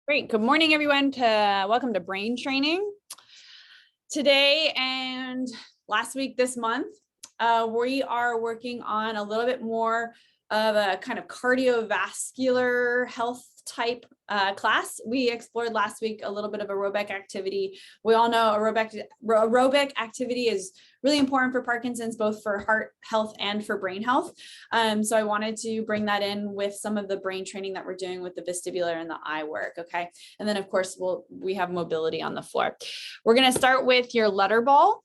Great. Good morning, everyone. Welcome to brain training. Today and last week this month, we are working on a little bit more of a kind of cardiovascular health type class. We explored last week a little bit of aerobic activity. We all know aerobic activity is really important for Parkinson's, both for heart health and for brain health. So I wanted to bring that in with some of the brain training that we're doing with the vestibular and the eye work. Okay. And then of course, we have mobility on the floor. We're going to start with your letterball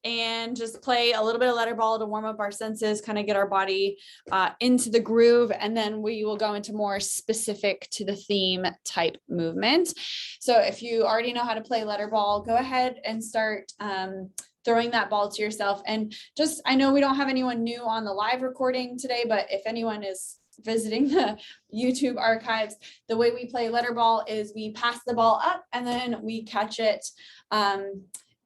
and just play a little bit of letterball to warm up our senses, kind of get our body into the groove. And then we will go into more specific to the theme type movement. So if you already know how to play letterball, go ahead and start throwing that ball to yourself. And just, I know we don't have anyone new on the live recording today, but if anyone is visiting the YouTube archives, the way we play letterball is we pass the ball up and then we catch it,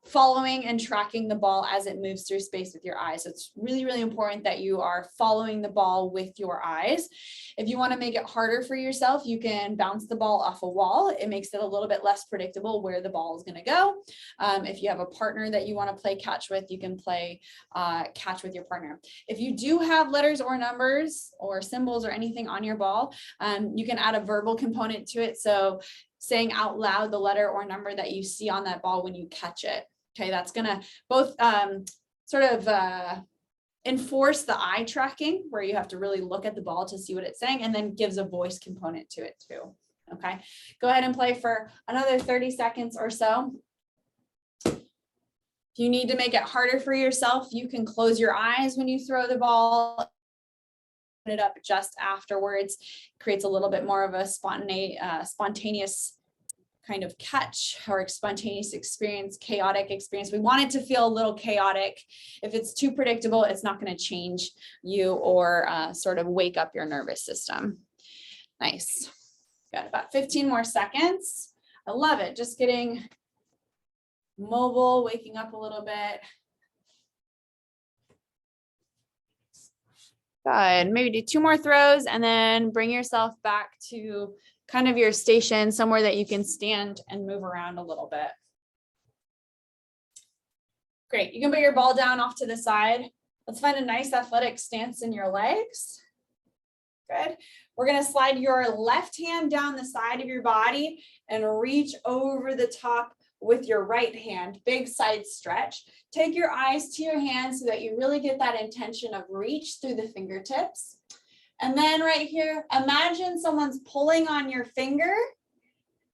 following and tracking the ball as it moves through space with your eyes. So it's really, really important that you are following the ball with your eyes. If you want to make it harder for yourself, you can bounce the ball off a wall. It makes it a little bit less predictable where the ball is going to go. If you have a partner that you want to play catch with, you can play catch with your partner. If you do have letters or numbers or symbols or anything on your ball, you can add a verbal component to it. So saying out loud the letter or number that you see on that ball when you catch it. Okay, that's going to both enforce the eye tracking, where you have to really look at the ball to see what it's saying, and then gives a voice component to it too. Okay, go ahead and play for another 30 seconds or so. If you need to make it harder for yourself, you can close your eyes when you throw the ball. Open it up just afterwards. Creates a little bit more of a spontaneous kind of catch or spontaneous experience, chaotic experience. We want it to feel a little chaotic. If it's too predictable, it's not going to change you or sort of wake up your nervous system. Nice. Got about 15 more seconds. I love it. Just getting mobile, waking up a little bit. Good. Maybe do 2 more throws and then bring yourself back to kind of your station, somewhere that you can stand and move around a little bit. Great. You can put your ball down off to the side. Let's find a nice athletic stance in your legs. Good. We're going to slide your left hand down the side of your body and reach over the top with your right hand. Big side stretch. Take your eyes to your hands so that you really get that intention of reach through the fingertips. And then right here, imagine someone's pulling on your finger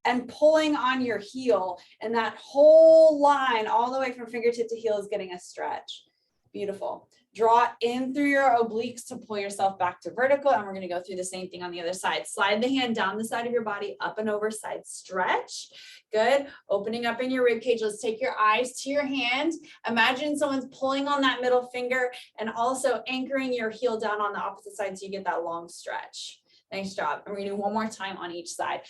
and pulling on your heel. And that whole line all the way from fingertip to heel is getting a stretch. Beautiful. Draw in through your obliques to pull yourself back to vertical. And we're going to go through the same thing on the other side. Slide the hand down the side of your body, up and over, side stretch. Good. Opening up in your rib cage. Let's take your eyes to your hand. Imagine someone's pulling on that middle finger and also anchoring your heel down on the opposite side so you get that long stretch. Nice job. And we're going to do one more time on each side.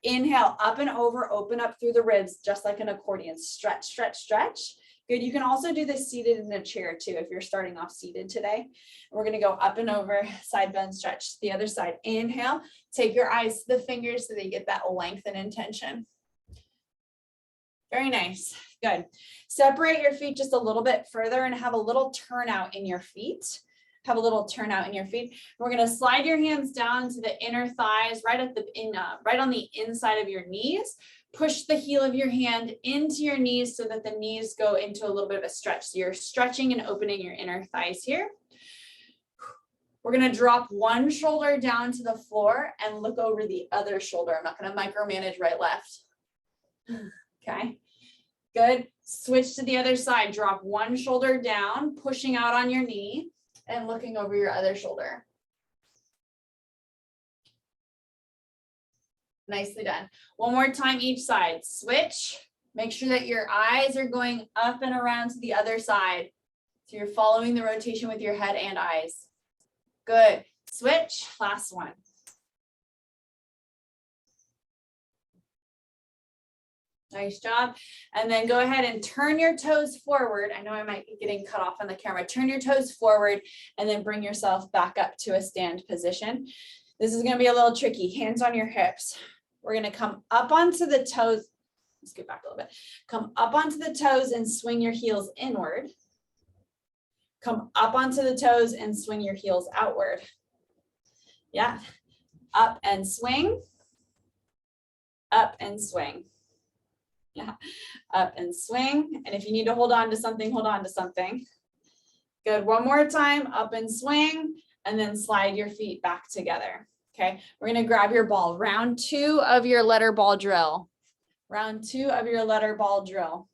Inhale, up and over, open up through the ribs, just like an accordion. Stretch, stretch, stretch. Good. You can also do this seated in a chair too, if you're starting off seated today. We're going to go up and over, side bend, stretch. The other side. Inhale, take your eyes to the fingers so that you get that length and intention. Very nice. Good. Separate your feet just a little bit further and have a little turnout in your feet. Have a little turnout in your feet. We're going to slide your hands down to the inner thighs, right on the inside of your knees. Push the heel of your hand into your knees so that the knees go into a little bit of a stretch. So you're stretching and opening your inner thighs here. We're going to drop one shoulder down to the floor and look over the other shoulder. I'm not going to micromanage right, left. Okay, good. Switch to the other side. Drop one shoulder down, pushing out on your knee and looking over your other shoulder. Nicely done. One more time each side. Switch. Make sure that your eyes are going up and around to the other side. So you're following the rotation with your head and eyes. Good. Switch. Last one. Nice job. And then go ahead and turn your toes forward. I know I might be getting cut off on the camera. Turn your toes forward and then bring yourself back up to a stand position. This is going to be a little tricky. Hands on your hips. We're going to come up onto the toes. Let's get back a little bit. Come up onto the toes and swing your heels inward. Come up onto the toes and swing your heels outward. Yeah. Up and swing. Up and swing. Yeah. Up and swing. And if you need to hold on to something, hold on to something. Good. One more time. Up and swing. And then slide your feet back together. Okay. We're going to grab your ball. Round 2 of your letter ball drill. Round 2 of your letter ball drill.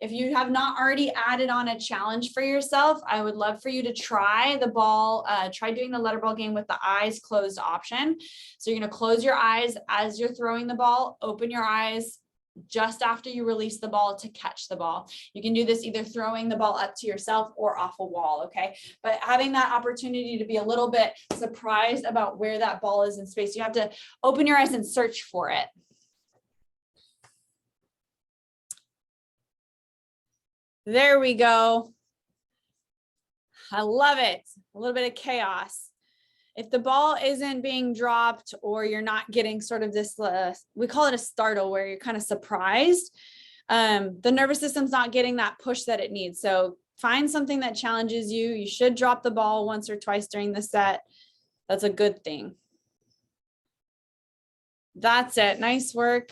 If you have not already added on a challenge for yourself, I would love for you to try the ball, try doing the letter ball game with the eyes closed option. So you're going to close your eyes as you're throwing the ball, open your eyes just after you release the ball to catch the ball. You can do this either throwing the ball up to yourself or off a wall, okay? But having that opportunity to be a little bit surprised about where that ball is in space, you have to open your eyes and search for it. There we go. I love it. A little bit of chaos. If the ball isn't being dropped or you're not getting sort of this, we call it a startle, where you're kind of surprised, the nervous system's not getting that push that it needs. So find something that challenges you. You should drop the ball once or twice during the set. That's a good thing. That's it. Nice work.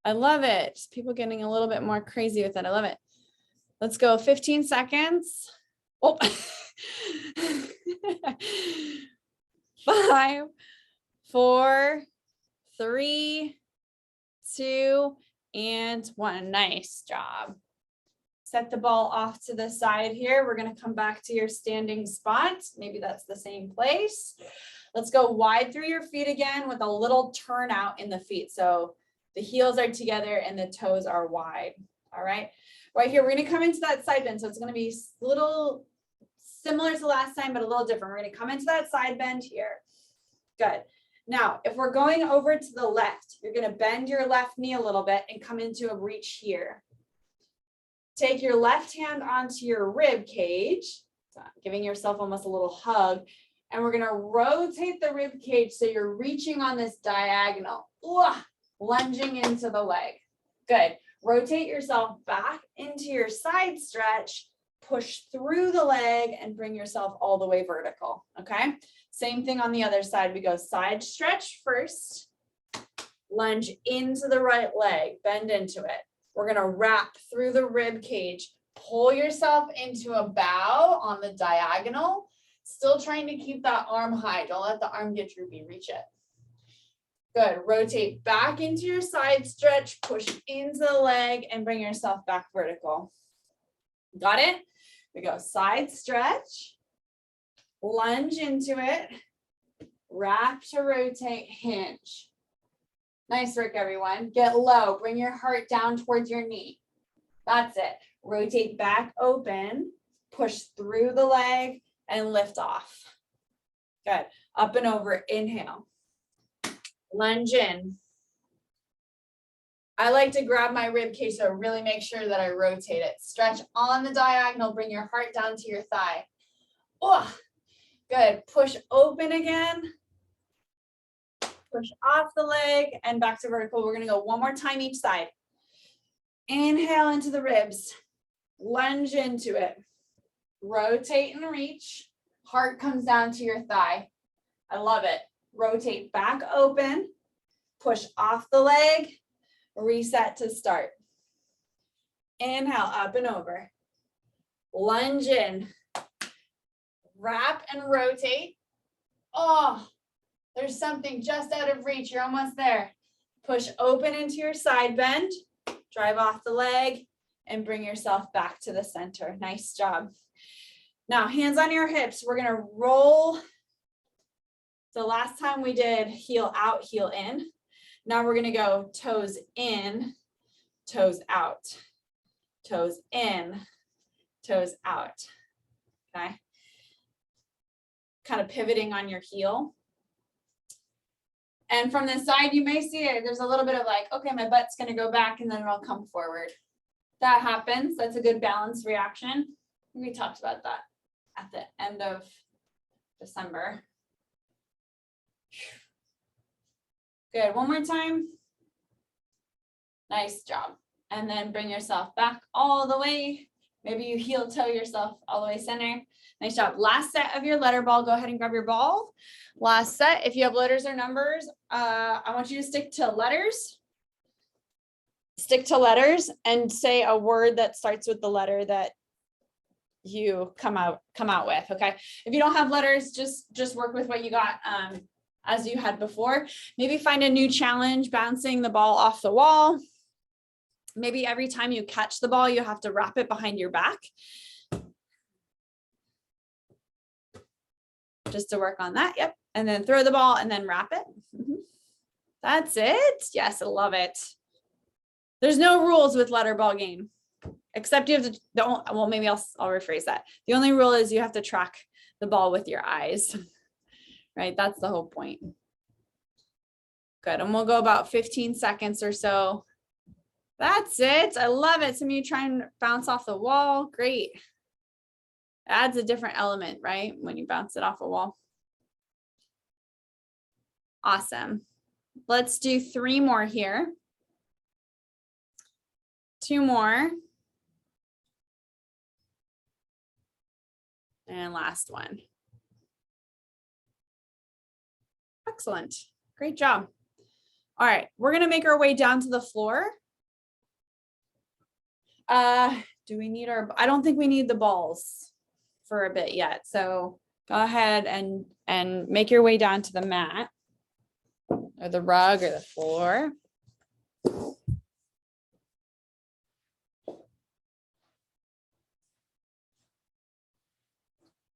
I love it. People getting a little bit more crazy with it. I love it. Let's go 15 seconds. Oh, 5, 4, 3, 2, and 1. Nice job. Set the ball off to the side here. We're going to come back to your standing spot. Maybe that's the same place. Let's go wide through your feet again with a little turnout in the feet. So the heels are together and the toes are wide. All right. Right here, we're going to come into that side bend. So it's going to be a little similar to last time, but a little different. We're going to come into that side bend here. Good. Now, if we're going over to the left, you're going to bend your left knee a little bit and come into a reach here. Take your left hand onto your rib cage, giving yourself almost a little hug. And we're going to rotate the rib cage so you're reaching on this diagonal, lunging into the leg. Good. Rotate yourself back into your side stretch, push through the leg and bring yourself all the way vertical, okay? Same thing on the other side. We go side stretch first, lunge into the right leg, bend into it. We're gonna wrap through the rib cage, pull yourself into a bow on the diagonal, still trying to keep that arm high. Don't let the arm get droopy, reach it. Good. Rotate back into your side stretch, push into the leg and bring yourself back vertical. Got it? We go side stretch, lunge into it, wrap to rotate, hinge. Nice work, everyone. Get low. Bring your heart down towards your knee. That's it. Rotate back open, push through the leg and lift off. Good. Up and over. Inhale. Lunge in. I like to grab my rib cage so really make sure that I rotate it. Stretch on the diagonal, bring your heart down to your thigh. Oh, good. Push open again. Push off the leg and back to vertical. We're going to go one more time each side. Inhale into the ribs. Lunge into it. Rotate and reach. Heart comes down to your thigh. I love it. Rotate back open, push off the leg, reset to start. Inhale, up and over. Lunge in, wrap and rotate. Oh, there's something just out of reach. You're almost there. Push open into your side bend, drive off the leg, and bring yourself back to the center. Nice job. Now, hands on your hips. We're going to roll. So last time we did heel out, heel in. Now we're going to go toes in, toes out, toes in, toes out. Okay. Kind of pivoting on your heel. And from the side, you may see it. There's a little bit of like, okay, my butt's going to go back and then it'll come forward. That happens. That's a good balance reaction. We talked about that at the end of December. Good, one more time. Nice job. And then bring yourself back all the way. Maybe you heel toe yourself all the way center. Nice job. Last set of your letter ball. Go ahead and grab your ball. Last set. If you have letters or numbers, I want you to stick to letters. Stick to letters and say a word that starts with the letter that you come out with. Okay. If you don't have letters, just work with what you got as you had before. Maybe find a new challenge, bouncing the ball off the wall. Maybe every time you catch the ball, you have to wrap it behind your back. Just to work on that. Yep. And then throw the ball and then wrap it. That's it. Yes, I love it. There's no rules with letter ball game, except you have to, well, maybe I'll rephrase that. The only rule is you have to track the ball with your eyes, right? That's the whole point. Good. And we'll go about 15 seconds or so. That's it. I love it. Some of you try and bounce off the wall. Great. Adds a different element, right? When you bounce it off a wall. Awesome. Let's do 3 more here. 2 more. And last one. Excellent. Great job. All right. We're going to make our way down to the floor. Do we need I don't think we need the balls for a bit yet. So go ahead and make your way down to the mat or the rug or the floor.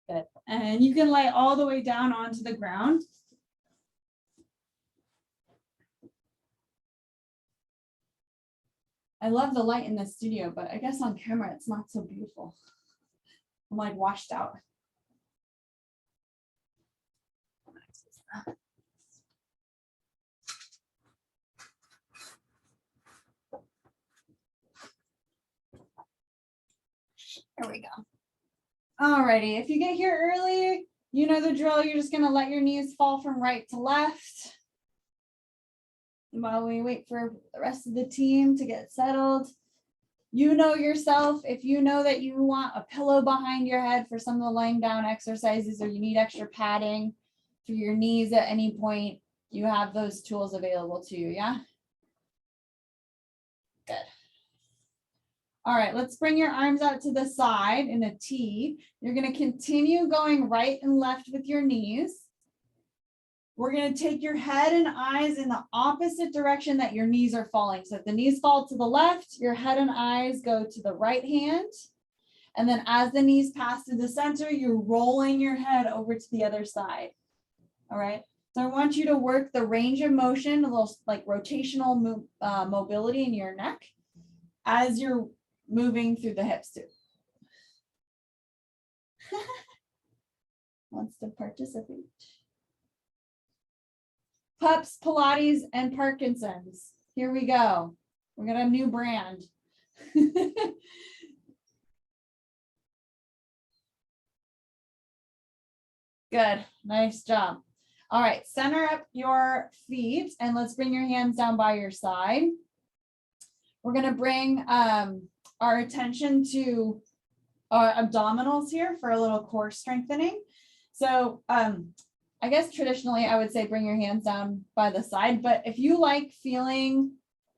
Good. And you can lay all the way down onto the ground. I love the light in the studio, but I guess on camera, it's not so beautiful. I'm like washed out. There we go. Alrighty, if you get here early, you know the drill. You're just gonna let your knees fall from right to left. While we wait for the rest of the team to get settled, you know yourself. If you know that you want a pillow behind your head for some of the laying down exercises, or you need extra padding for your knees at any point, you have those tools available to you, yeah? Good. All right, let's bring your arms out to the side in a T. You're gonna continue going right and left with your knees. We're going to take your head and eyes in the opposite direction that your knees are falling. So if the knees fall to the left, your head and eyes go to the right hand. And then as the knees pass to the center, you're rolling your head over to the other side. All right. So I want you to work the range of motion, a little like rotational mobility in your neck as you're moving through the hips too. Wants to participate. Pups, Pilates, and Parkinson's. Here we go. We're gonna have a new brand. Good, nice job. All right, center up your feet and let's bring your hands down by your side. We're gonna bring our attention to our abdominals here for a little core strengthening. So I guess traditionally I would say bring your hands down by the side, but if you like feeling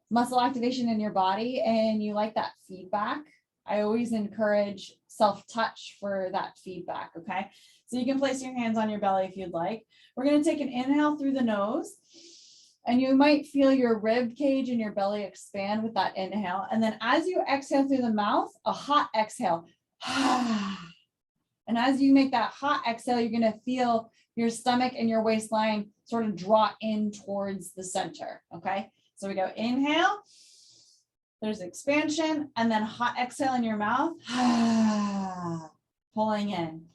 muscle activation in your body and you like that feedback, I always encourage self-touch for that feedback, okay? So you can place your hands on your belly if you'd like. We're gonna take an inhale through the nose and you might feel your rib cage and your belly expand with that inhale. And then as you exhale through the mouth, a hot exhale. And as you make that hot exhale, you're gonna feel your stomach and your waistline sort of draw in towards the center, okay? So we go inhale, there's expansion, and then hot exhale in your mouth, pulling in.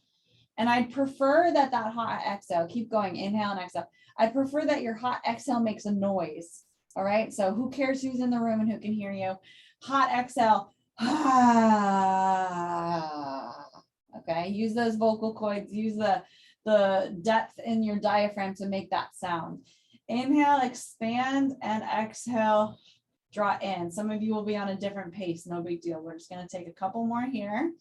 And I'd prefer that hot exhale, keep going, inhale and exhale. I'd prefer that your hot exhale makes a noise, all right? So who cares who's in the room and who can hear you? Hot exhale, okay? Use those vocal cords, use the depth in your diaphragm to make that sound. Inhale, expand, and exhale, draw in. Some of you will be on a different pace, no big deal. We're just gonna take a couple more here.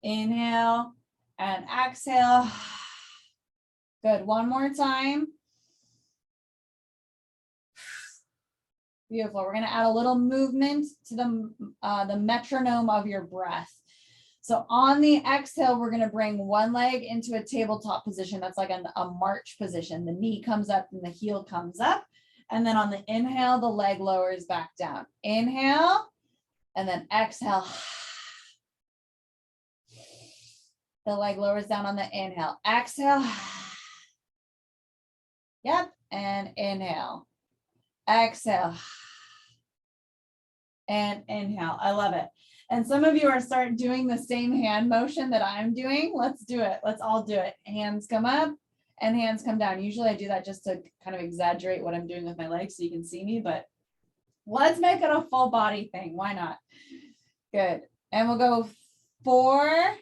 Inhale and exhale. Good, one more time. Beautiful. We're going to add a little movement to the metronome of your breath. So on the exhale, we're going to bring one leg into a tabletop position. That's like a march position. The knee comes up and the heel comes up. And then on the inhale, the leg lowers back down. Inhale, and then exhale. The leg lowers down on the inhale. Exhale. Yep. And inhale. Exhale. And inhale. I love it. And some of you are starting doing the same hand motion that I'm doing. Let's do it. Let's all do it. Hands come up and hands come down. Usually I do that just to kind of exaggerate what I'm doing with my legs so you can see me, but let's make it a full body thing. Why not? Good. And we'll go 4,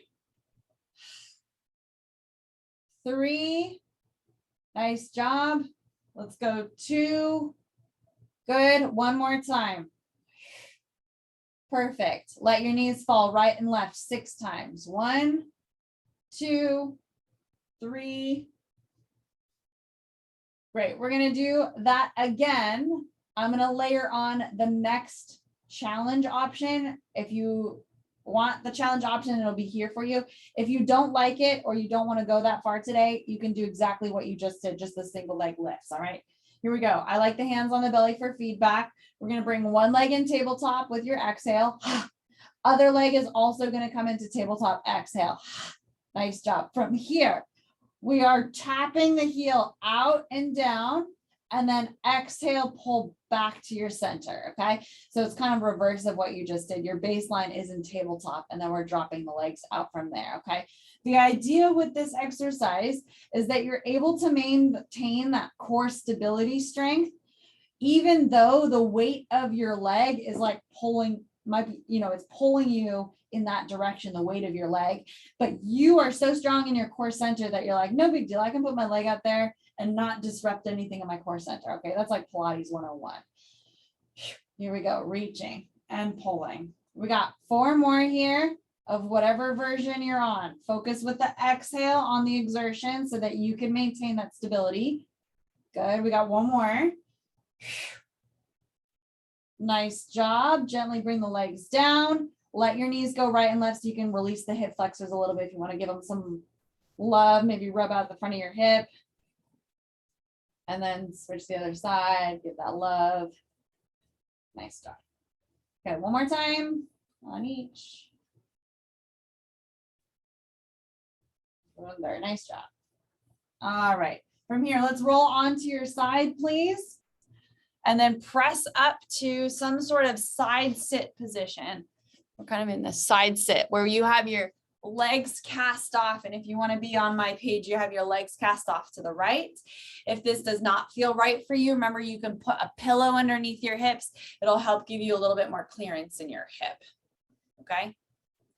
3. Nice job. Let's go 2. Good. One more time. Perfect. Let your knees fall right and left 6 times. 1, 2, 3. Great. We're going to do that again. I'm going to layer on the next challenge option. If you want the challenge option, it'll be here for you. If you don't like it or you don't want to go that far today, you can do exactly what you just did, just the single leg lifts. All right. Here we go. I like the hands on the belly for feedback. We're going to bring one leg in tabletop with your exhale. Other leg is also going to come into tabletop. Exhale. Nice job. From here, we are tapping the heel out and down, and then exhale, pull back to your center. Okay. So it's kind of reverse of what you just did. Your baseline is in tabletop, and then we're dropping the legs out from there. Okay. The idea with this exercise is that you're able to maintain that core stability strength, even though the weight of your leg is like pulling, it's pulling you in that direction, the weight of your leg, but you are so strong in your core center that you're like, no big deal. I can put my leg out there and not disrupt anything in my core center. Okay. That's like Pilates 101. Here we go. Reaching and pulling. We got 4 more here of whatever version you're on. Focus with the exhale on the exertion so that you can maintain that stability. Good. We got 1 more. Nice job. Gently bring the legs down. Let your knees go right and left so you can release the hip flexors a little bit if you want to give them some love. Maybe rub out the front of your hip. And then switch to the other side. Give that love. Nice job. Okay, 1 more time on each. Very nice job. All right. From here, let's roll onto your side, please. And then press up to some sort of side sit position. We're kind of in the side sit where you have your legs cast off. And if you want to be on my page, you have your legs cast off to the right. If this does not feel right for you, remember you can put a pillow underneath your hips. It'll help give you a little bit more clearance in your hip. Okay.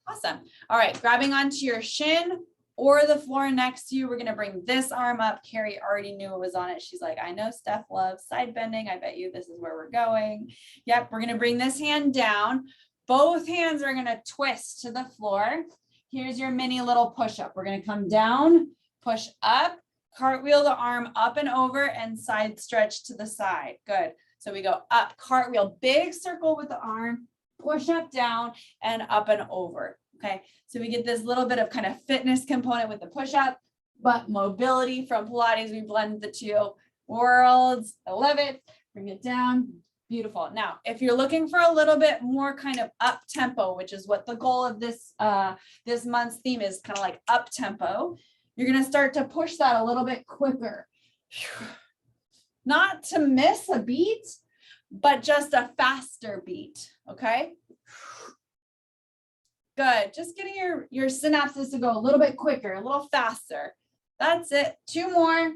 Awesome. All right. Grabbing onto your shin or the floor next to you. We're going to bring this arm up. Carrie already knew it was on it. She's like, I know Steph loves side bending. I bet you this is where we're going. Yep. We're going to bring this hand down. Both hands are going to twist to the floor. Here's your mini little push-up. We're going to come down, push up, cartwheel the arm up and over, and side stretch to the side. Good. So we go up, cartwheel, big circle with the arm, push up, down, and up and over. Okay. So we get this little bit of kind of fitness component with the push-up, but mobility from Pilates. We blend the 2 worlds. I love it. Bring it down. Beautiful. Now, if you're looking for a little bit more kind of up tempo, which is what the goal of this month's theme is, kind of like up tempo, you're going to start to push that a little bit quicker. Not to miss a beat, but just a faster beat. Okay. Good. Just getting your synapses to go a little bit quicker, a little faster. That's it. 2 more.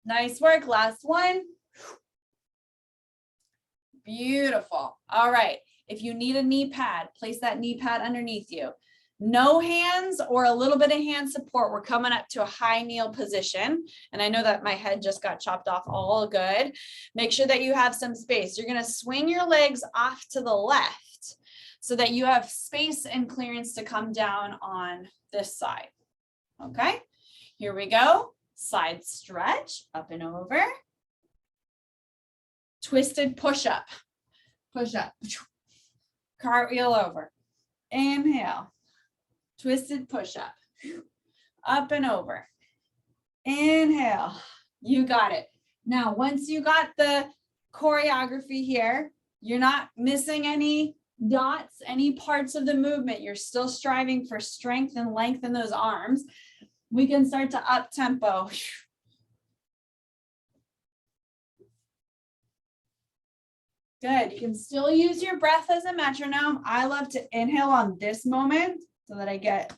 Nice work. Last one. Beautiful. All right. If you need a knee pad, place that knee pad underneath you. No hands or a little bit of hand support. We're coming up to a high kneel position. And I know that my head just got chopped off. All good. Make sure that you have some space. You're going to swing your legs off to the left so that you have space and clearance to come down on this side. Okay, here we go. Side stretch, up and over. Twisted push-up. Push-up. Cartwheel over. Inhale. Twisted push-up. Up and over. Inhale. You got it. Now, once you got the choreography here, you're not missing any dots, any parts of the movement. You're still striving for strength and length in those arms. We can start to up tempo. Good. You can still use your breath as a metronome. I love to inhale on this moment so that I get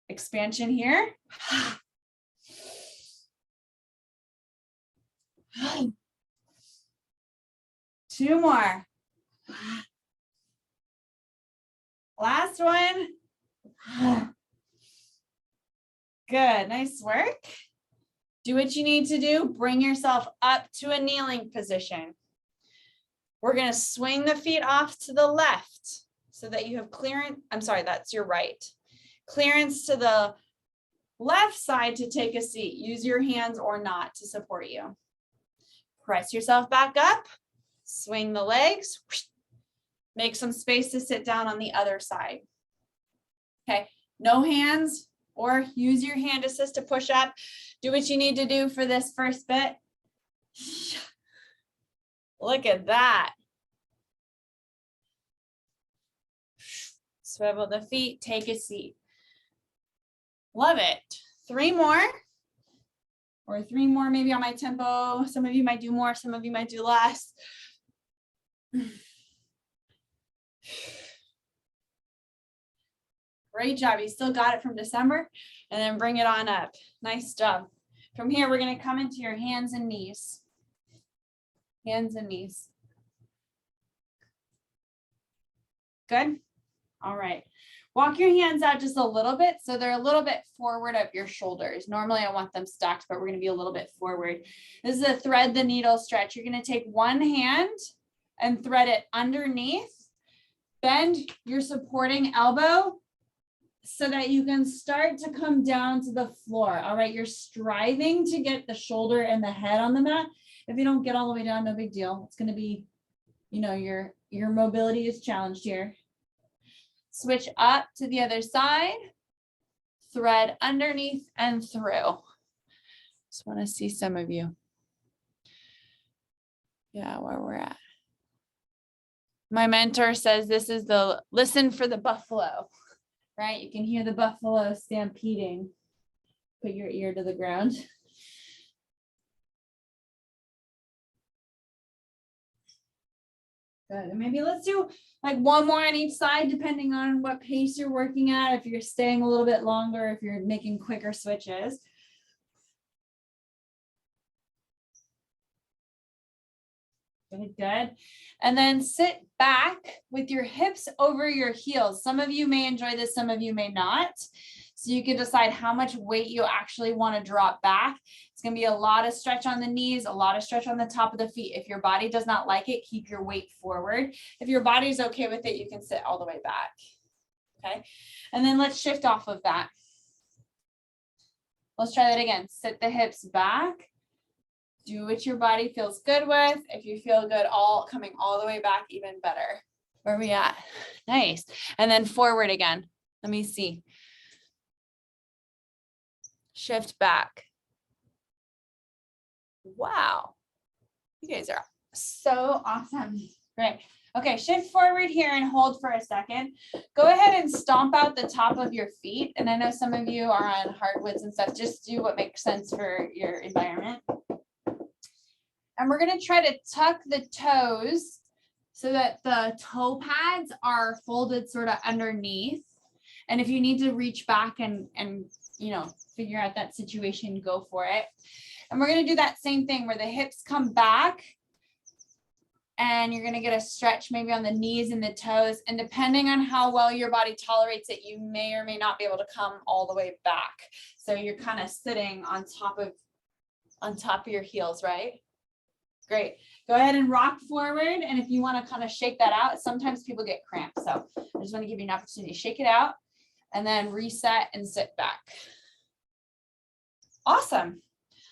expansion here. 2 more. Last one. Good. Nice work. Do what you need to do. Bring yourself up to a kneeling position. We're going to swing the feet off to the left so that you have clearance. I'm sorry, that's your right. Clearance to the left side to take a seat. Use your hands or not to support you. Press yourself back up. Swing the legs. Make some space to sit down on the other side. Okay, no hands or use your hand assist to push up. Do what you need to do for this first bit. Look at that. Swivel the feet, take a seat. Love it. 3 more. Or 3 more maybe on my tempo. Some of you might do more, some of you might do less. Great job. You still got it from December. And then bring it on up. Nice job. From here, we're going to come into your hands and knees. Hands and knees. Good. All right. Walk your hands out just a little bit so they're a little bit forward of your shoulders. Normally I want them stacked, but we're going to be a little bit forward. This is a thread the needle stretch. You're going to take one hand and thread it underneath. Bend your supporting elbow so that you can start to come down to the floor. All right. You're striving to get the shoulder and the head on the mat. If you don't get all the way down, no big deal. It's going to be, you know, your mobility is challenged here. Switch up to the other side, thread underneath and through. Just want to see some of you. Yeah, where we're at. My mentor says this is the listen for the buffalo, right? You can hear the buffalo stampeding. Put your ear to the ground. Good. And maybe let's do like 1 more on each side, depending on what pace you're working at. If you're staying a little bit longer, if you're making quicker switches. Good, good. And then sit back with your hips over your heels. Some of you may enjoy this, some of you may not. So you can decide how much weight you actually want to drop back. It's going to be a lot of stretch on the knees, a lot of stretch on the top of the feet. If your body does not like it, keep your weight forward. If your body's okay with it, you can sit all the way back. Okay. And then let's shift off of that. Let's try that again. Sit the hips back. Do what your body feels good with. If you feel good, coming all the way back, even better. Where are we at? Nice. And then forward again. Let me see. Shift back. Wow. You guys are so awesome. Great. Okay, shift forward here and hold for a second. Go ahead and stomp out the top of your feet. And I know some of you are on hardwoods and stuff. Just do what makes sense for your environment. And we're going to try to tuck the toes so that the toe pads are folded sort of underneath. And if you need to reach back and you know, figure out that situation, go for it. And we're going to do that same thing where the hips come back And you're going to get a stretch maybe on the knees and the toes. And depending on how well your body tolerates it, you may or may not be able to come all the way back. So you're kind of sitting on top of your heels, right? Great. Go ahead and rock forward. And if you want to kind of shake that out, sometimes people get cramps. So I just want to give you an opportunity to shake it out and then reset and sit back. Awesome.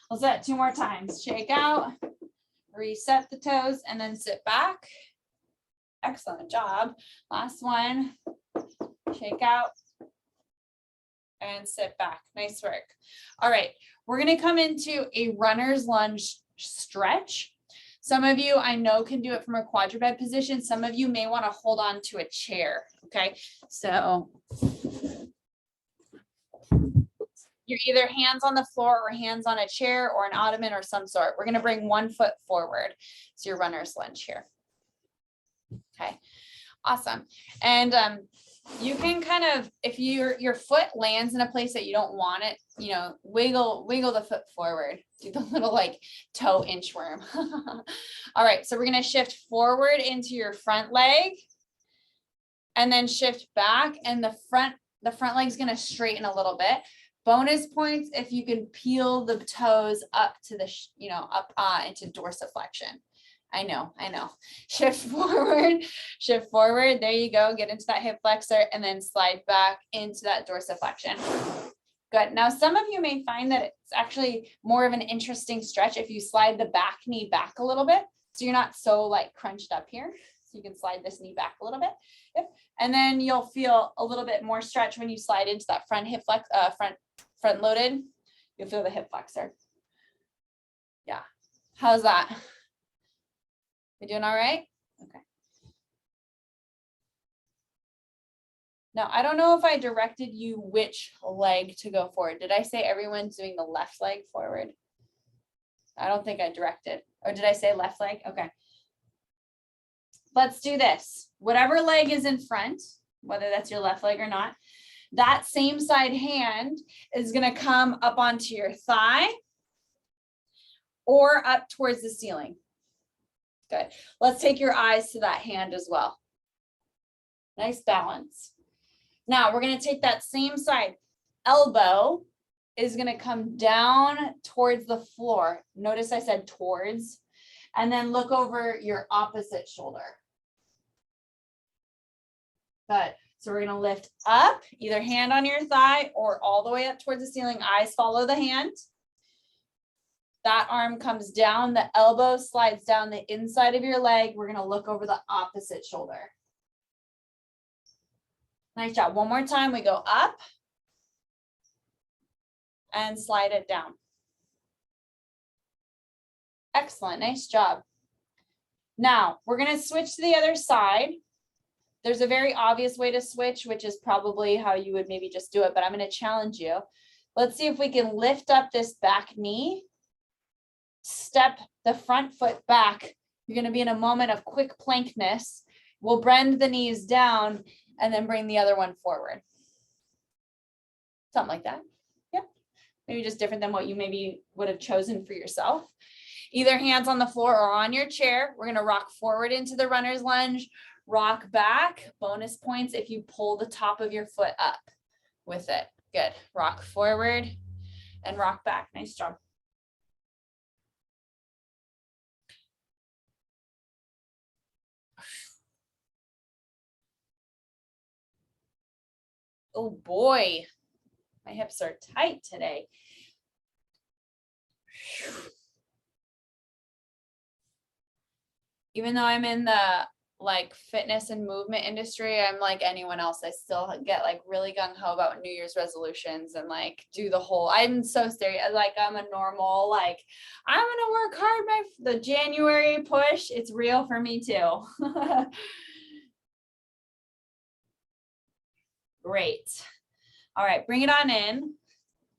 Let's do that 2 more times. Shake out, reset the toes, and then sit back. Excellent job. Last one. Shake out and sit back. Nice work. All right. We're going to come into a runner's lunge stretch. Some of you I know can do it from a quadruped position. Some of you may want to hold on to a chair. Okay. So you're either hands on the floor or hands on a chair or an ottoman or some sort. We're going to bring 1 foot forward. It's your runner's lunge here. Okay. Awesome. And you can kind of, if your foot lands in a place that you don't want it, you know, wiggle the foot forward. Do the little like toe inchworm. All right. So we're going to shift forward into your front leg and then shift back, and the front leg is going to straighten a little bit. Bonus points if you can peel the toes up to the, up into dorsiflexion. I know. Shift forward. There you go. Get into that hip flexor and then slide back into that dorsiflexion. Good. Now, some of you may find that it's actually more of an interesting stretch if you slide the back knee back a little bit. So you're not so like crunched up here. So you can slide this knee back a little bit. Yep. And then you'll feel a little bit more stretch when you slide into that front hip flex, front loaded. You'll feel the hip flexor. Yeah. How's that? You doing all right? Okay. Now, I don't know if I directed you which leg to go forward. Did I say everyone's doing the left leg forward? I don't think I directed. Or did I say left leg? Okay. Let's do this. Whatever leg is in front, whether that's your left leg or not, that same side hand is going to come up onto your thigh or up towards the ceiling. Good. Let's take your eyes to that hand as well. Nice balance. Now we're going to take that same side. Elbow is going to come down towards the floor. Notice I said towards, and then look over your opposite shoulder. Good. So we're going to lift up, either hand on your thigh or all the way up towards the ceiling. Eyes follow the hand. That arm comes down, the elbow slides down the inside of your leg. We're going to look over the opposite shoulder. Nice job. One more time. We go up and slide it down. Excellent. Nice job. Now we're going to switch to the other side. There's a very obvious way to switch, which is probably how you would maybe just do it, but I'm going to challenge you. Let's see if we can lift up this back knee. Step the front foot back. You're going to be in a moment of quick plankness. We'll bend the knees down and then bring the other one forward. Something like that. Yep. Maybe just different than what you maybe would have chosen for yourself. Either hands on the floor or on your chair. We're going to rock forward into the runner's lunge, rock back. Bonus points if you pull the top of your foot up with it. Good. Rock forward and rock back. Nice job. Oh boy, my hips are tight today. Even though I'm in the like fitness and movement industry, I'm like anyone else. I still get like really gung-ho about New Year's resolutions and like do the whole, I'm so serious. Like I'm a normal, like I'm going to work hard. The January push, it's real for me too. Great. All right, bring it on in.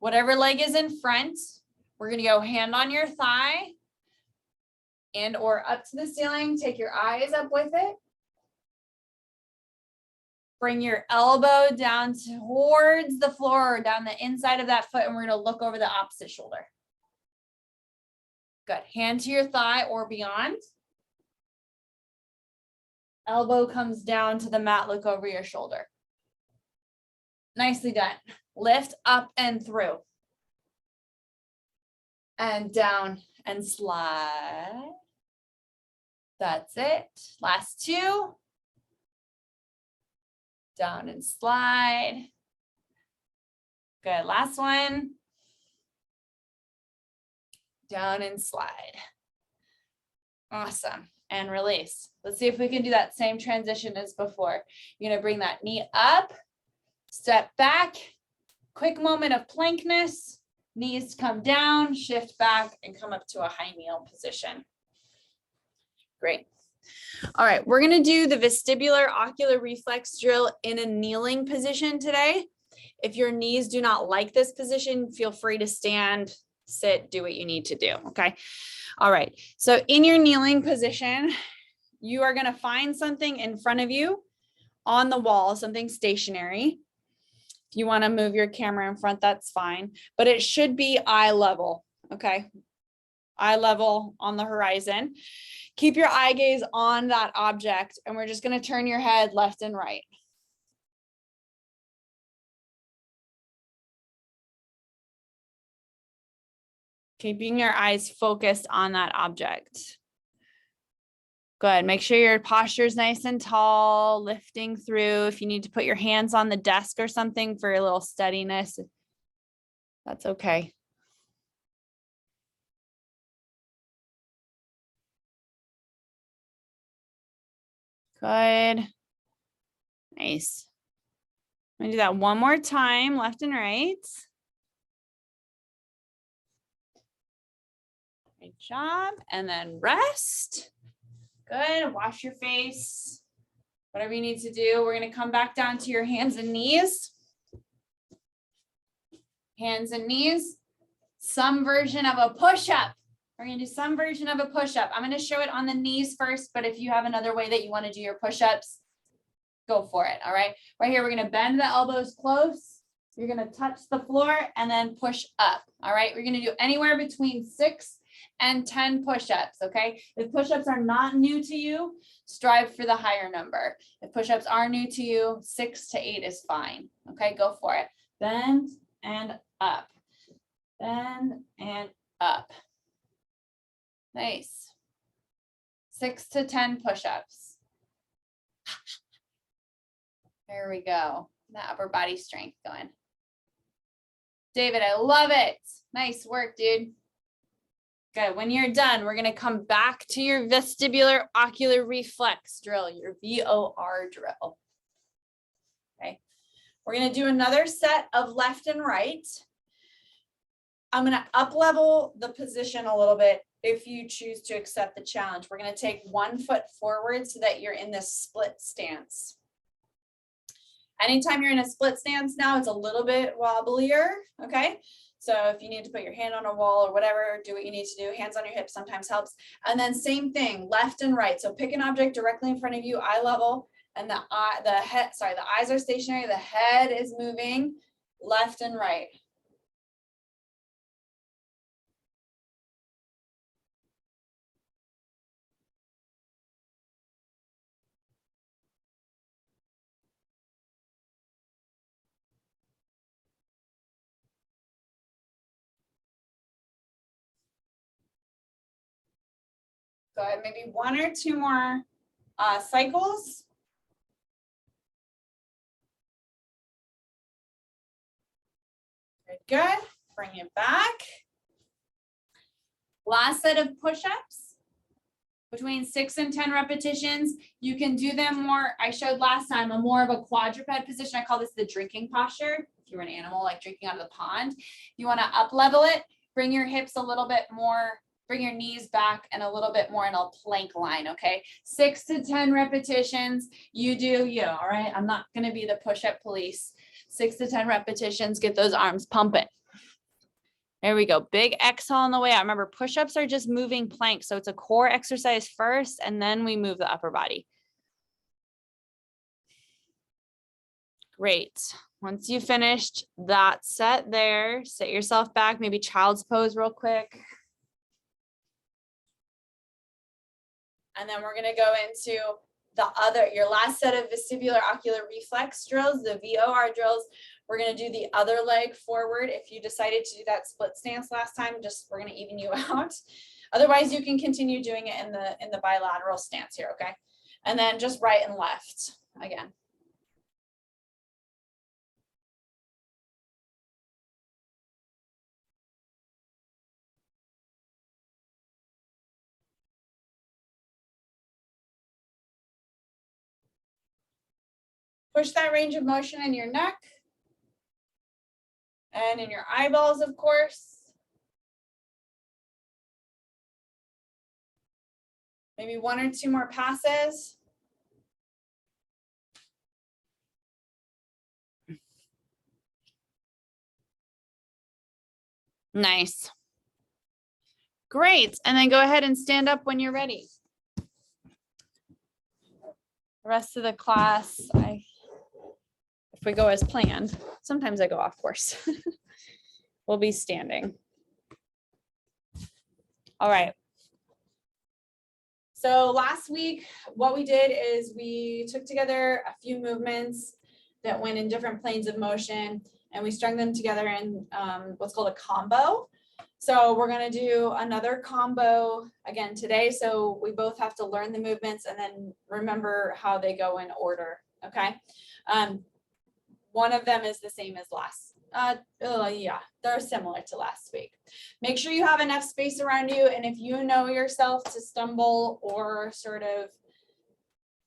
Whatever leg is in front, we're going to go hand on your thigh and or up to the ceiling. Take your eyes up with it. Bring your elbow down towards the floor or down the inside of that foot, and we're going to look over the opposite shoulder. Good. Hand to your thigh or beyond. Elbow comes down to the mat, look over your shoulder. Nicely done. Lift up and through. And down and slide. That's it. Last two. Down and slide. Good. Last one. Down and slide. Awesome. And release. Let's see if we can do that same transition as before. You're going to bring that knee up, step back, quick moment of plankness, knees come down, shift back, and come up to a high kneel position. Great. All right, we're going to do the vestibular ocular reflex drill in a kneeling position today. If your knees do not like this position, feel free to stand, sit, do what you need to do, okay? All right, so in your kneeling position, you are going to find something in front of you on the wall, something stationary. If you want to move your camera in front, that's fine, but it should be eye level, okay? Eye level on the horizon. Keep your eye gaze on that object, and we're just going to turn your head left and right. Keeping your eyes focused on that object. Good. Make sure your posture is nice and tall, lifting through. If you need to put your hands on the desk or something for a little steadiness, that's okay. Good. Nice. I'm going to do that one more time, left and right. Great job. And then rest. Good. Wash your face. Whatever you need to do. We're going to come back down to your hands and knees. Hands and knees. Some version of a push-up. We're going to do some version of a push-up. I'm going to show it on the knees first, but if you have another way that you want to do your push-ups, go for it. All right. Right here, we're going to bend the elbows close. You're going to touch the floor and then push up. All right. We're going to do anywhere between 6 and 10 push-ups. Okay. If push-ups are not new to you, strive for the higher number. If push-ups are new to you, 6 to 8 is fine. Okay. Go for it. Bend and up. Bend and up. Nice. 6 to 10 push-ups. There we go. That upper body strength going. David, I love it. Nice work, dude. Good. When you're done, we're going to come back to your vestibular ocular reflex drill, your VOR drill. Okay. We're going to do another set of left and right. I'm going to up level the position a little bit if you choose to accept the challenge. We're going to take 1 foot forward so that you're in this split stance. Anytime you're in a split stance now, it's a little bit wobblier, okay? So if you need to put your hand on a wall or whatever, do what you need to do. Hands on your hips sometimes helps. And then same thing, left and right. So pick an object directly in front of you, eye level, and the eyes are stationary, the head is moving left and right. Go ahead, maybe 1 or 2 more cycles. Good. Bring it back. Last set of push-ups. Between 6 and 10 repetitions. You can do them more. I showed last time a more of a quadruped position. I call this the drinking posture. If you're an animal, like drinking out of the pond. You want to up level it. Bring your hips a little bit more. Bring your knees back and a little bit more in a plank line, okay? 6 to 10 repetitions, you do you, all right? I'm not gonna be the push-up police. 6 to 10 repetitions, get those arms pumping. There we go, big exhale on the way out. Remember, push-ups are just moving planks, so it's a core exercise first, and then we move the upper body. Great, once you finished that set there, sit yourself back, maybe child's pose real quick. And then we're going to go into your last set of vestibular ocular reflex drills, the VOR drills. We're going to do the other leg forward. If you decided to do that split stance last time, we're going to even you out. Otherwise, you can continue doing it in the bilateral stance here, okay? And then just right and left again. Push that range of motion in your neck and in your eyeballs, of course. Maybe 1 or 2 more passes. Nice. Great. And then go ahead and stand up when you're ready. The rest of the class, if we go as planned, sometimes I go off course. We'll be standing. All right. So last week, what we did is we took together a few movements that went in different planes of motion, and we strung them together in what's called a combo. So we're going to do another combo again today. So we both have to learn the movements and then remember how they go in order. Okay. One of them is the same as last. Yeah, they're similar to last week. Make sure you have enough space around you. And if you know yourself to stumble or sort of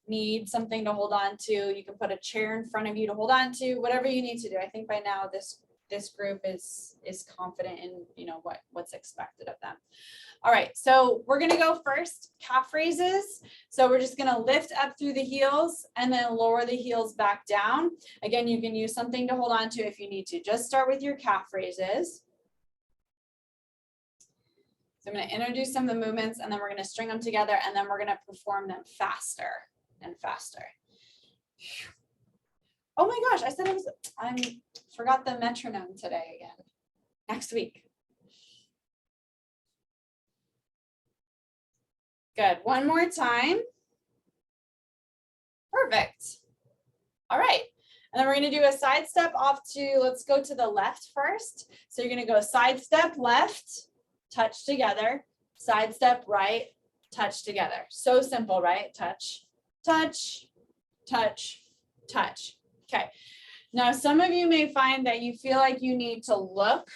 need something to hold on to, you can put a chair in front of you to hold on to, whatever you need to do. I think by now this group is confident in, you know, what's expected of them. All right, so we're gonna go first, calf raises. So we're just gonna lift up through the heels and then lower the heels back down. Again, you can use something to hold on to if you need to. Just start with your calf raises. So I'm gonna introduce some of the movements and then we're gonna string them together and then we're gonna perform them faster and faster. Oh my gosh, I forgot the metronome today again. Next week. Good, one more time. Perfect. All right, and then we're gonna do a side step off to, let's go to the left first. So you're gonna go side step left, touch together, side step right, touch together. So simple, right? Touch, touch, touch, touch. Okay, now some of you may find that you feel like you need to look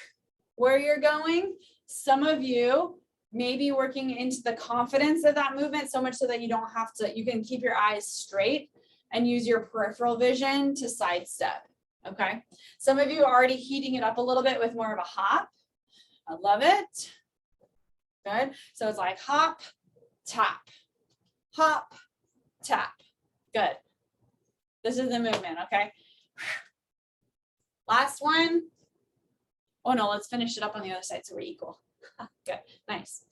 where you're going. Some of you may be working into the confidence of that movement so much so that you don't have to, you can keep your eyes straight and use your peripheral vision to sidestep, okay? Some of you are already heating it up a little bit with more of a hop. I love it. Good, so it's like hop, tap, hop, tap. Good. This is the movement, okay? Last one. Oh no, let's finish it up on the other side so we're equal. Good, nice.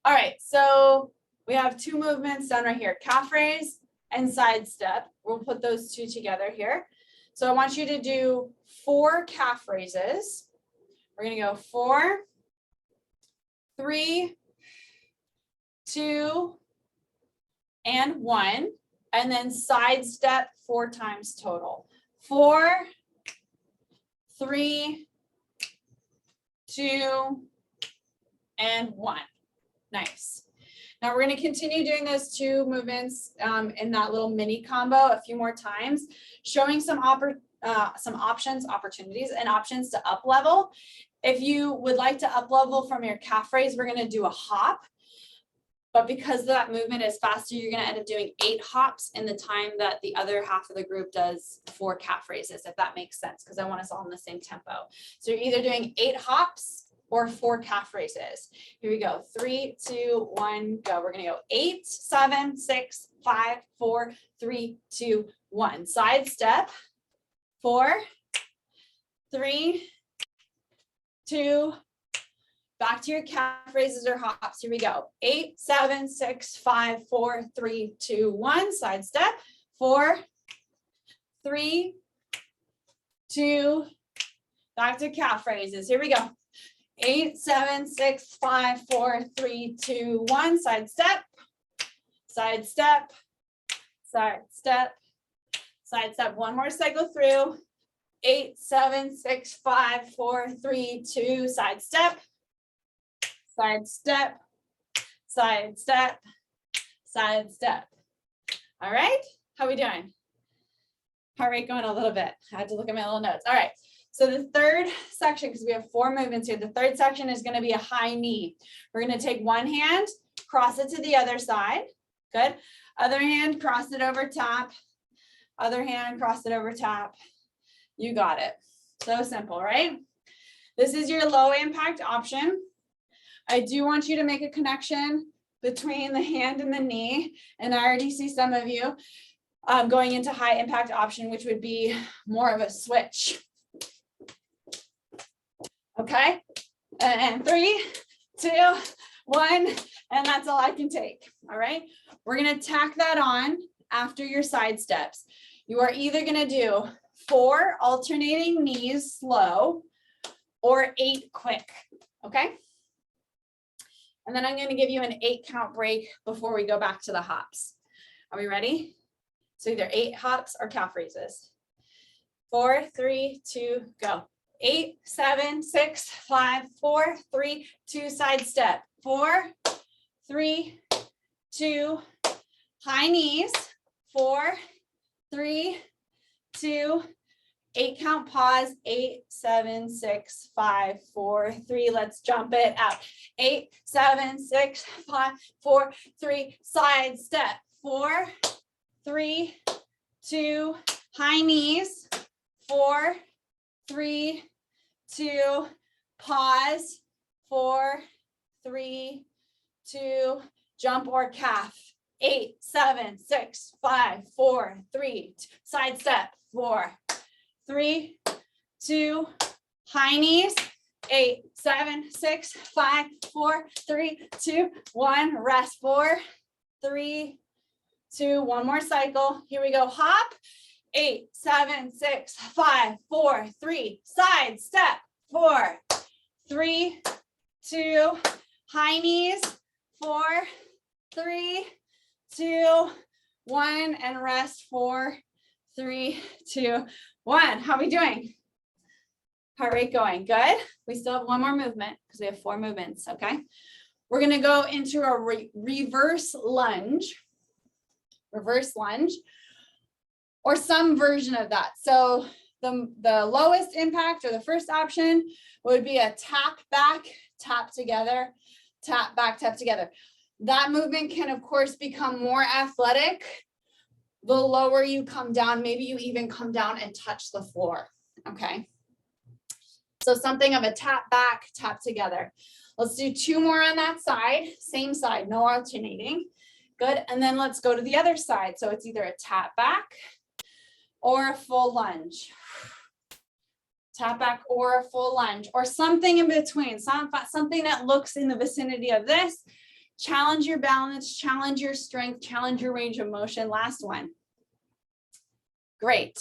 All right, so we have 2 movements done right here, calf raise and side step. We'll put those 2 together here. So I want you to do 4 calf raises. We're gonna go 4, 3, 2, and 1. And then side step 4 times total. 4, 3, 2, and 1. Nice. Now we're going to continue doing those 2 movements in that little mini combo a few more times, showing some options, opportunities, and options to up level. If you would like to up level from your calf raise, we're going to do a hop. But because that movement is faster, you're going to end up doing 8 hops in the time that the other half of the group does 4 calf raises, if that makes sense, because I want us all in the same tempo. So you're either doing 8 hops or 4 calf raises. Here we go. 3, 2, 1, go. We're going to go 8, 7, 6, 5, 4, 3, 2, 1. Side step. 4, 3, 2, back to your calf raises or hops. Here we go. 8, 7, 6, 5, 4, 3, 2, 1. Side step. 4, 3, 2, back to calf raises. Here we go. 8, 7, 6, 5, 4, 3, 2, 1. Side step. Side step. side step, one more cycle through, 8, 7, 6, 5, 4, 3, 2, side step, side step, side step, side step. All right, how are we doing? Heart rate going a little bit. I had to look at my little notes. All right, so the third section, because we have 4 movements here, the third section is going to be a high knee. We're going to take one hand, cross it to the other side. Good. Other hand, cross it over top. Other hand, cross it over top. You got it. So simple, right? This is your low impact option. I do want you to make a connection between the hand and the knee. And I already see some of you going into high impact option, which would be more of a switch. Okay. And 3, 2, 1, and that's all I can take. All right. We're going to tack that on after your side steps. You are either going to do 4 alternating knees slow or 8 quick. Okay. And then I'm going to give you an 8 count break before we go back to the hops. Are we ready? So either 8 hops or calf raises. 4, 3, 2, go. 8, 7, 6, 5, 4, 3, 2, side step. 4, 3, 2, high knees. 4, 3, 2, 8 count pause. 8, 7, 6, 5, 4, 3. Let's jump it out. 8, 7, 6, 5, 4, 3, side step. 4, 3, 2, high knees. 4, 3, 2, pause. 4, 3, 2, jump or calf. 8, 7, 6, 5, 4, 3, 2, side step. 4, 3, 2, high knees. 8, 7, 6, 5, 4, 3, 2, 1. Rest. 4, 3, 2, one more cycle. Here we go. Hop. 8, 7, 6, 5, 4, 3, side step. 4, 3, 2, high knees. 4, 3, 2, 1, and rest. 4, 3, 2, 1. How are we doing? Heart rate going good. We still have one more movement because we have 4 movements. Okay. We're going to go into a reverse lunge. Reverse lunge, or some version of that. So the lowest impact, or the first option, would be a tap back, tap together, tap back, tap together. That movement can, of course, become more athletic the lower you come down. Maybe you even come down and touch the floor. Okay. So something of a tap back, tap together. Let's do 2 more on that side. Same side, no alternating. Good. And then let's go to the other side. So it's either a tap back or a full lunge. Tap back or a full lunge, or something in between, something that looks in the vicinity of this. Challenge your balance, challenge your strength, challenge your range of motion. Last one. Great.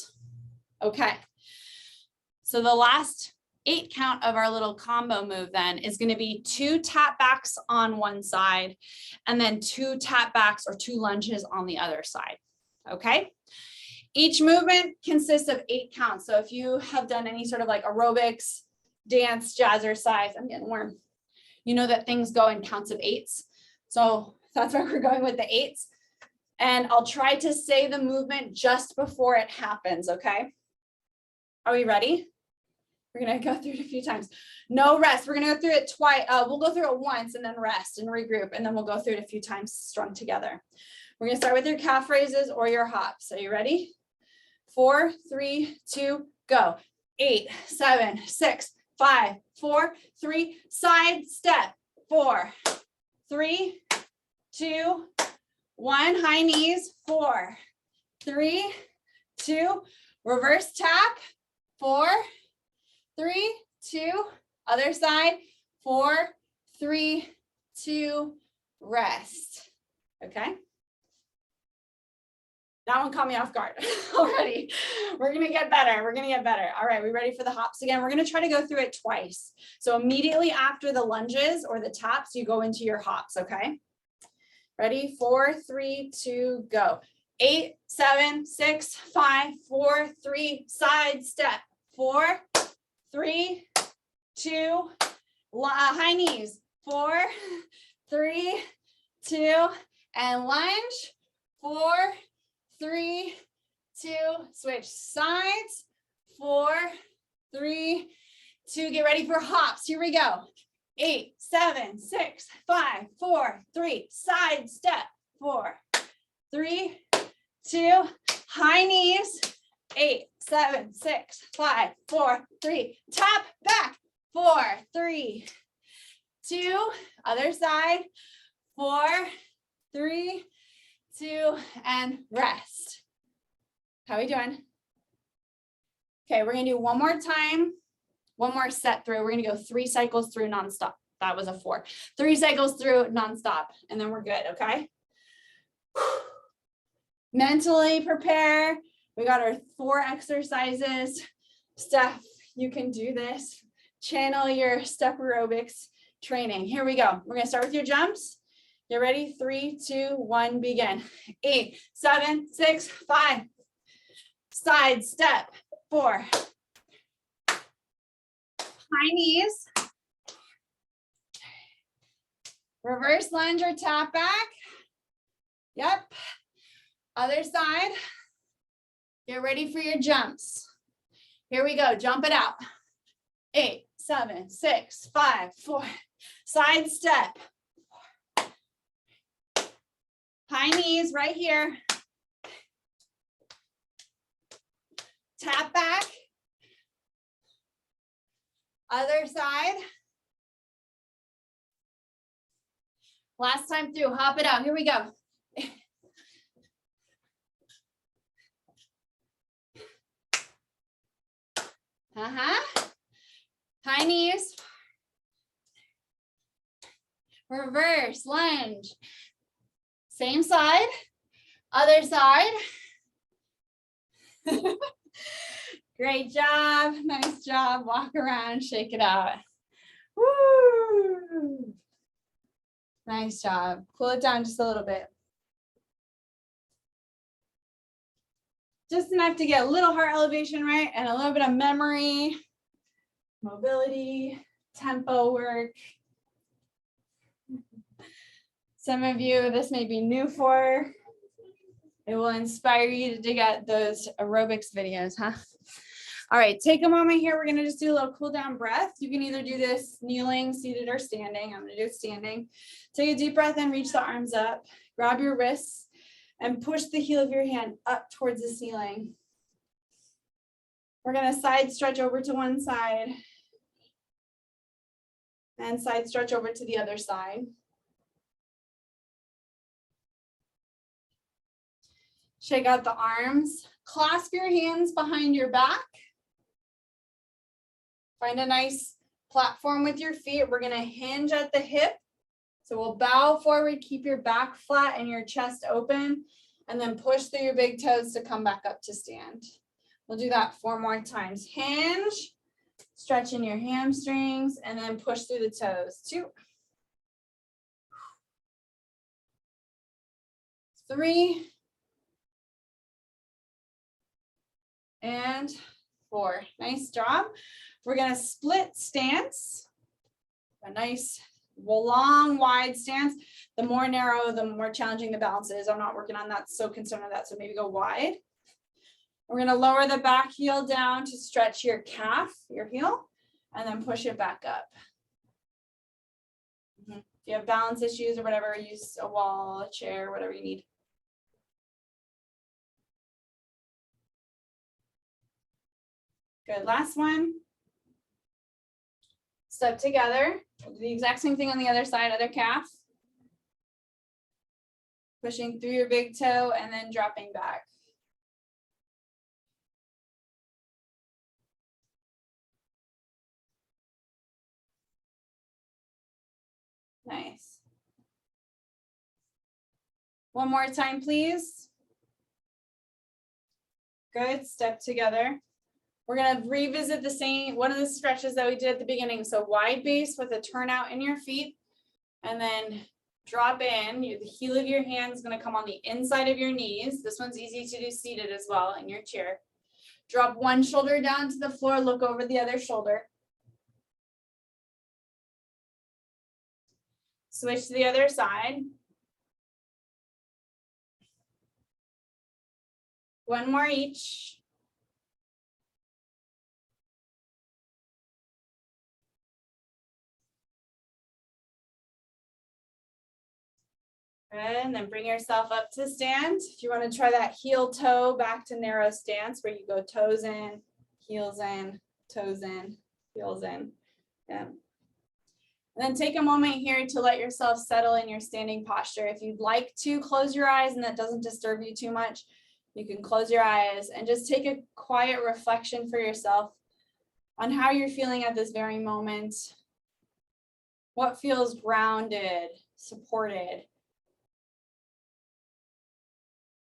Okay. So the last 8 count of our little combo move then is going to be 2 tap backs on one side and then 2 tap backs or 2 lunges on the other side. Okay. Each movement consists of 8 counts. So if you have done any sort of like aerobics, dance, jazzercise, I'm getting warm. You know that things go in counts of 8s. So that's why we're going with the 8s. And I'll try to say the movement just before it happens. Okay. Are we ready? We're going to go through it a few times. No rest. We're going to go through it twice. We'll go through it once and then rest and regroup. And then we'll go through it a few times strung together. We're going to start with your calf raises or your hops. Are you ready? 4, 3, 2, go. 8, 7, 6, 5, 4, 3, side step. 4, 3, 2, 1, high knees. 4, 3, 2, reverse tap. 4, 3, 2, other side. 4, 3, 2, rest. Okay. That one caught me off guard already. We're going to get better. We're going to get better. All right. We ready for the hops again? We're going to try to go through it twice. So immediately after the lunges or the taps, you go into your hops. Okay. Ready? 4, 3, 2, go. 8, 7, 6, 5, 4, 3, side step. 4, 3, 2, high knees. 4, 3, 2, and lunge. 4, 3, 2, switch sides. 4, 3, 2, get ready for hops. Here we go. 8, 7, 6, 5, 4, 3, side step. 4, 3, 2, high knees. 8, 7, 6, 5, 4, 3, tap back. 4, 3, 2, other side. 4, 3, 2, and rest. How are we doing? Okay, we're gonna do one more time, one more set through. We're gonna go 3 cycles through nonstop. That was a 4. 3 cycles through nonstop, and then we're good, okay? Mentally prepare. We got our 4 exercises. Steph, you can do this. Channel your step aerobics training. Here we go. We're gonna start with your jumps. You ready? 3, 2, 1, begin. 8, 7, 6, 5. Side step. 4. High knees. Reverse lunge or tap back. Yep. Other side. Get ready for your jumps. Here we go. Jump it out. 8, 7, 6, 5, 4. Side step. High knees right here. Tap back. Other side. Last time through, hop it out. Here we go. High knees. Reverse lunge. Same side. Other side. Great job. Nice job. Walk around, shake it out. Woo. Nice job. Cool it down just a little bit. Just enough to get a little heart elevation, right? And a little bit of memory, mobility, tempo work. Some of you, this may be new for. It will inspire you to get those aerobics videos, huh? All right, take a moment here. We're gonna just do a little cool down breath. You can either do this kneeling, seated, or standing. I'm gonna do it standing. Take a deep breath and reach the arms up. Grab your wrists and push the heel of your hand up towards the ceiling. We're gonna side stretch over to one side and side stretch over to the other side. Shake out the arms. Clasp your hands behind your back. Find a nice platform with your feet. We're gonna hinge at the hip. So we'll bow forward, keep your back flat and your chest open, and then push through your big toes to come back up to stand. We'll do that 4 more times. Hinge, stretch in your hamstrings, and then push through the toes. 2, 3, and 4. Nice job. We're gonna split stance. A nice long, wide stance. The more narrow, the more challenging the balance is. I'm not working on that, so concerned with that, so maybe go wide. We're gonna lower the back heel down to stretch your calf, your heel, and then push it back up. If you have balance issues or whatever, use a wall, a chair, whatever you need. Good, last one. Step together. We'll do the exact same thing on the other side, other calf. Pushing through your big toe and then dropping back. Nice. One more time, please. Good, step together. We're gonna revisit the same, one of the stretches that we did at the beginning. So wide base with a turnout in your feet, and then Drop in. The heel of your hand is going to come on the inside of your knees. This one's easy to do seated as well in your chair. Drop one shoulder down to the floor. Look over the other shoulder. Switch to the other side. One more each. Good, and then bring yourself up to stand. If you want to try that heel toe back to narrow stance where you go toes in, heels in, toes in, heels in. Yeah. And then take a moment here to let yourself settle in your standing posture. If you'd like to close your eyes and that doesn't disturb you too much, you can close your eyes and just take a quiet reflection for yourself on how you're feeling at this very moment. What feels grounded, supported?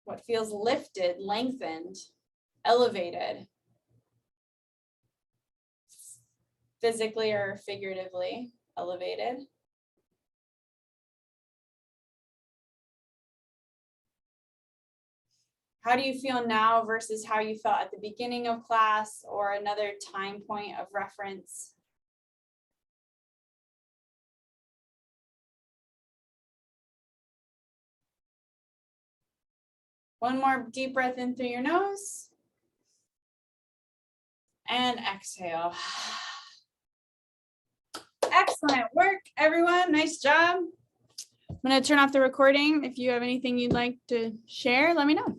What feels lifted, lengthened, elevated, physically or figuratively elevated? How do you feel now versus how you felt at the beginning of class or another time point of reference? One more deep breath in through your nose. And exhale. Excellent work, everyone. Nice job. I'm going to turn off the recording. If you have anything you'd like to share, let me know.